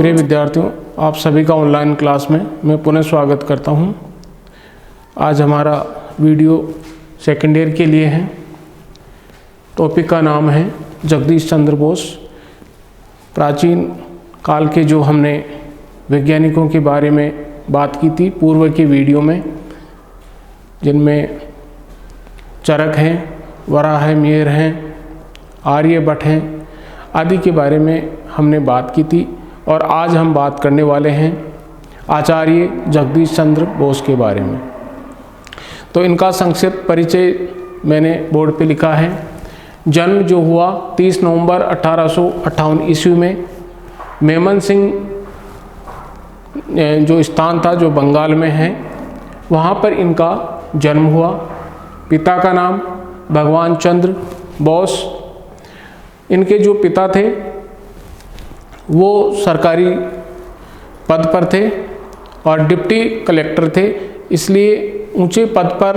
प्रिय विद्यार्थियों, आप सभी का ऑनलाइन क्लास में मैं पुनः स्वागत करता हूं। आज हमारा वीडियो सेकेंड ईयर के लिए है। टॉपिक का नाम है जगदीश चंद्र बोस। प्राचीन काल के जो हमने वैज्ञानिकों के बारे में बात की थी पूर्व के वीडियो में, जिनमें चरक हैं, वराहमिहिर हैं, आर्यभट्ट हैं आदि के बारे में हमने बात की थी। और आज हम बात करने वाले हैं आचार्य जगदीश चंद्र बोस के बारे में। तो इनका संक्षिप्त परिचय मैंने बोर्ड पे लिखा है। जन्म जो हुआ 30 नवंबर 1858 ईस्वी में मेमन सिंह जो स्थान था जो बंगाल में है, वहाँ पर इनका जन्म हुआ। पिता का नाम भगवान चंद्र बोस। इनके जो पिता थे वो सरकारी पद पर थे और डिप्टी कलेक्टर थे, इसलिए ऊंचे पद पर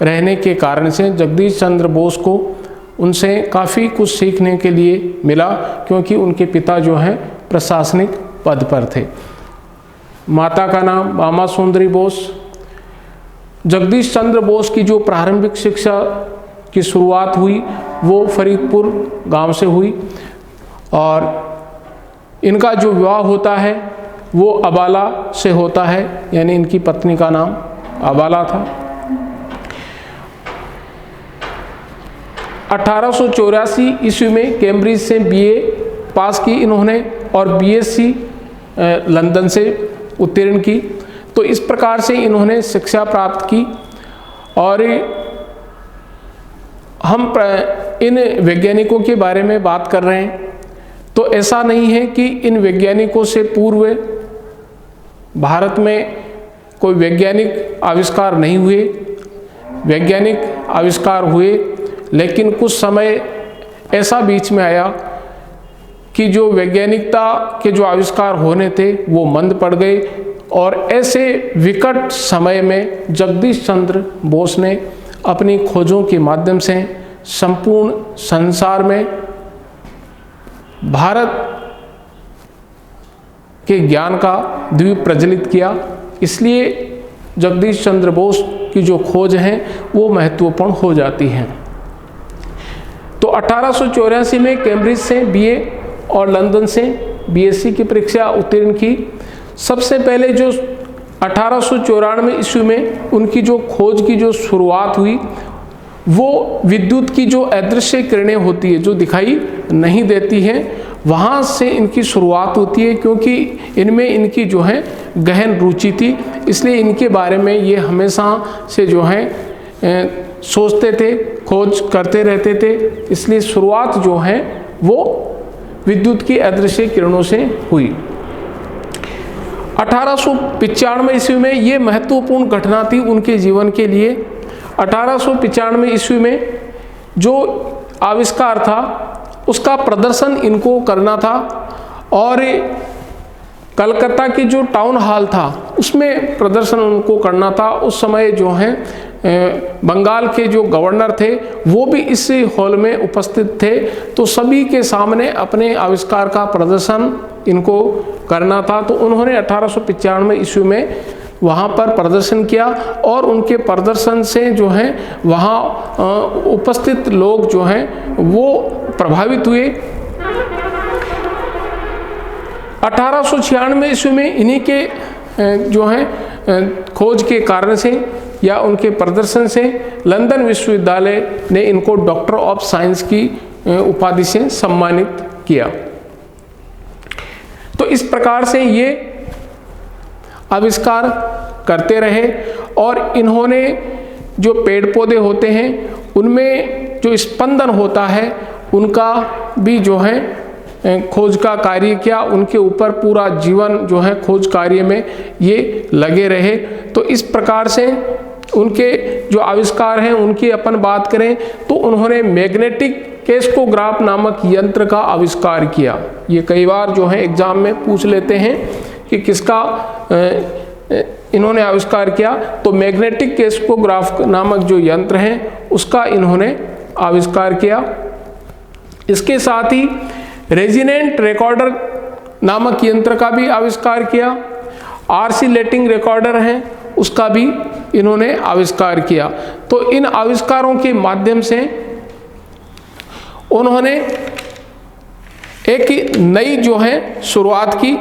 रहने के कारण से जगदीश चंद्र बोस को उनसे काफ़ी कुछ सीखने के लिए मिला, क्योंकि उनके पिता जो हैं प्रशासनिक पद पर थे। माता का नाम बामा सुंदरी बोस। जगदीश चंद्र बोस की जो प्रारंभिक शिक्षा की शुरुआत हुई वो फरीदपुर गांव से हुई और इनका जो विवाह होता है वो अबाला से होता है, यानी इनकी पत्नी का नाम अबाला था। 1884 ईस्वी में कैम्ब्रिज से बीए पास की इन्होंने और बीएससी लंदन से उत्तीर्ण की। तो इस प्रकार से इन्होंने शिक्षा प्राप्त की। और हम इन वैज्ञानिकों के बारे में बात कर रहे हैं, तो ऐसा नहीं है कि इन वैज्ञानिकों से पूर्व भारत में कोई वैज्ञानिक आविष्कार नहीं हुए। वैज्ञानिक आविष्कार हुए, लेकिन कुछ समय ऐसा बीच में आया कि जो वैज्ञानिकता के जो आविष्कार होने थे वो मंद पड़ गए। और ऐसे विकट समय में जगदीश चंद्र बोस ने अपनी खोजों के माध्यम से संपूर्ण संसार में भारत के ज्ञान का द्वीप प्रज्वलित किया। इसलिए जगदीश चंद्र बोस की जो खोज हैं वो महत्वपूर्ण हो जाती हैं। तो 1884 में कैम्ब्रिज से बीए और लंदन से बीएससी की परीक्षा उत्तीर्ण की। सबसे पहले जो 1894 ईस्वी में उनकी जो खोज की जो शुरुआत हुई वो विद्युत की जो अदृश्य किरणें होती है, जो दिखाई नहीं देती हैं, वहाँ से इनकी शुरुआत होती है, क्योंकि इनमें इनकी जो है गहन रुचि थी। इसलिए इनके बारे में ये हमेशा से जो है सोचते थे, खोज करते रहते थे। इसलिए शुरुआत जो है वो विद्युत की अदृश्य किरणों से हुई। 1895 ईस्वी में ये महत्वपूर्ण घटना थी उनके जीवन के लिए। 1895 ईस्वी में जो आविष्कार था उसका प्रदर्शन इनको करना था और कलकत्ता की जो टाउन हॉल था उसमें प्रदर्शन उनको करना था। उस समय जो है बंगाल के जो गवर्नर थे वो भी इस हॉल में उपस्थित थे। तो सभी के सामने अपने आविष्कार का प्रदर्शन इनको करना था। तो उन्होंने 1895 ईस्वी में वहाँ पर प्रदर्शन किया और उनके प्रदर्शन से जो है वहाँ उपस्थित लोग जो हैं वो प्रभावित हुए। 1896 ईस्वी में इन्हीं के जो है खोज के कारण से या उनके प्रदर्शन से लंदन विश्वविद्यालय ने इनको डॉक्टर ऑफ साइंस की उपाधि से सम्मानित किया। तो इस प्रकार से ये आविष्कार करते रहे और इन्होंने जो पेड़ पौधे होते हैं उनमें जो स्पंदन होता है उनका भी जो है खोज का कार्य किया। उनके ऊपर पूरा जीवन जो है खोज कार्य में ये लगे रहे। तो इस प्रकार से उनके जो आविष्कार हैं उनकी अपन बात करें तो उन्होंने मैग्नेटिक कैस्कोग्राफ नामक यंत्र का आविष्कार किया। ये कई बार जो है एग्जाम में पूछ लेते हैं कि किसका इन्होंने आविष्कार किया। तो मैग्नेटिक कैस्कोग्राफ नामक जो यंत्र है उसका इन्होंने आविष्कार किया। इसके साथ ही रेजिनेंट रिकॉर्डर नामक यंत्र का भी आविष्कार किया। आर्सिलेटिंग रिकॉर्डर है, उसका भी इन्होंने आविष्कार किया। तो इन आविष्कारों के माध्यम से उन्होंने एक नई जो है शुरुआत की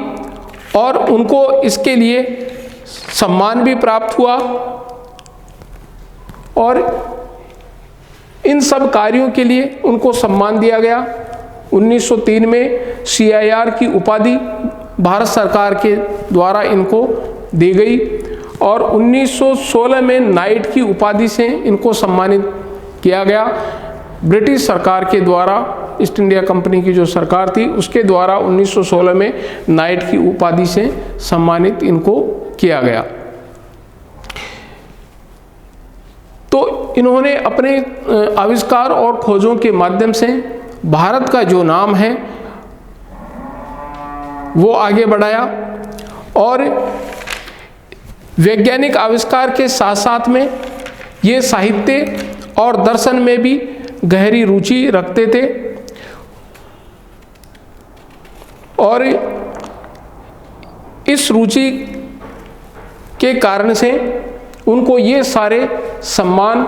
और उनको इसके लिए सम्मान भी प्राप्त हुआ। और इन सब कार्यों के लिए उनको सम्मान दिया गया। 1903 में CIR की उपाधि भारत सरकार के द्वारा इनको दी गई और 1916 में नाइट की उपाधि से इनको सम्मानित किया गया। ब्रिटिश सरकार के द्वारा, ईस्ट इंडिया कंपनी की जो सरकार थी उसके द्वारा 1916 में नाइट की उपाधि से सम्मानित इनको किया गया। तो इन्होंने अपने आविष्कार और खोजों के माध्यम से भारत का जो नाम है वो आगे बढ़ाया और वैज्ञानिक आविष्कार के साथ साथ में ये साहित्य और दर्शन में भी गहरी रुचि रखते थे और इस रुचि के कारण से उनको ये सारे सम्मान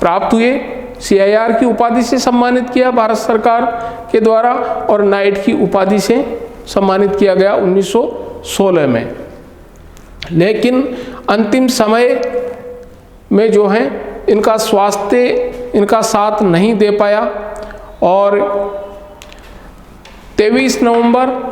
प्राप्त हुए। CIR की उपाधि से सम्मानित किया भारत सरकार के द्वारा और नाइट की उपाधि से सम्मानित किया गया 1916 में। लेकिन अंतिम समय में जो है इनका स्वास्थ्य इनका साथ नहीं दे पाया और 23 नवंबर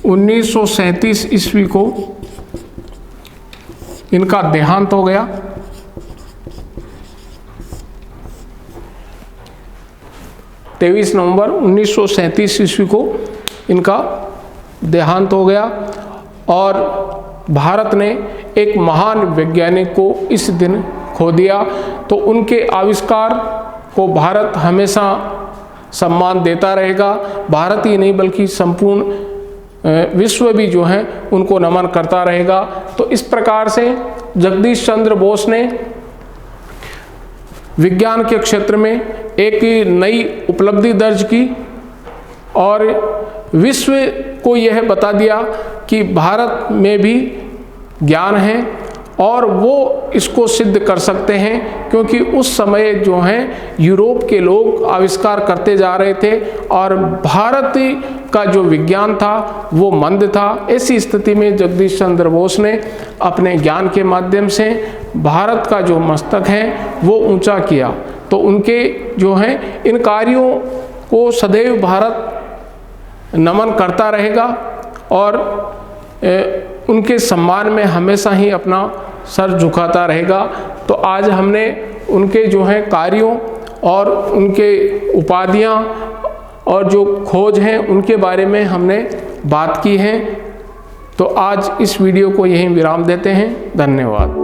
1937 ईस्वी को इनका देहांत हो गया। 23 नवंबर 1937 ईस्वी को इनका देहांत हो गया और भारत ने एक महान वैज्ञानिक को इस दिन खो दिया। तो उनके आविष्कार को भारत हमेशा सम्मान देता रहेगा। भारत ही नहीं बल्कि संपूर्ण विश्व भी जो है उनको नमन करता रहेगा। तो इस प्रकार से जगदीश चंद्र बोस ने विज्ञान के क्षेत्र में एक नई उपलब्धि दर्ज की और विश्व को यह बता दिया कि भारत में भी ज्ञान है और वो इसको सिद्ध कर सकते हैं, क्योंकि उस समय जो है यूरोप के लोग आविष्कार करते जा रहे थे और भारत का जो विज्ञान था वो मंद था। ऐसी स्थिति में जगदीश चंद्र बोस ने अपने ज्ञान के माध्यम से भारत का जो मस्तक है वो ऊंचा किया। तो उनके जो हैं इन कार्यों को सदैव भारत नमन करता रहेगा और उनके सम्मान में हमेशा ही अपना सर झुकाता रहेगा। तो आज हमने उनके जो हैं कार्यों और उनके उपाधियां और जो खोज हैं उनके बारे में हमने बात की है। तो आज इस वीडियो को यहीं विराम देते हैं। धन्यवाद।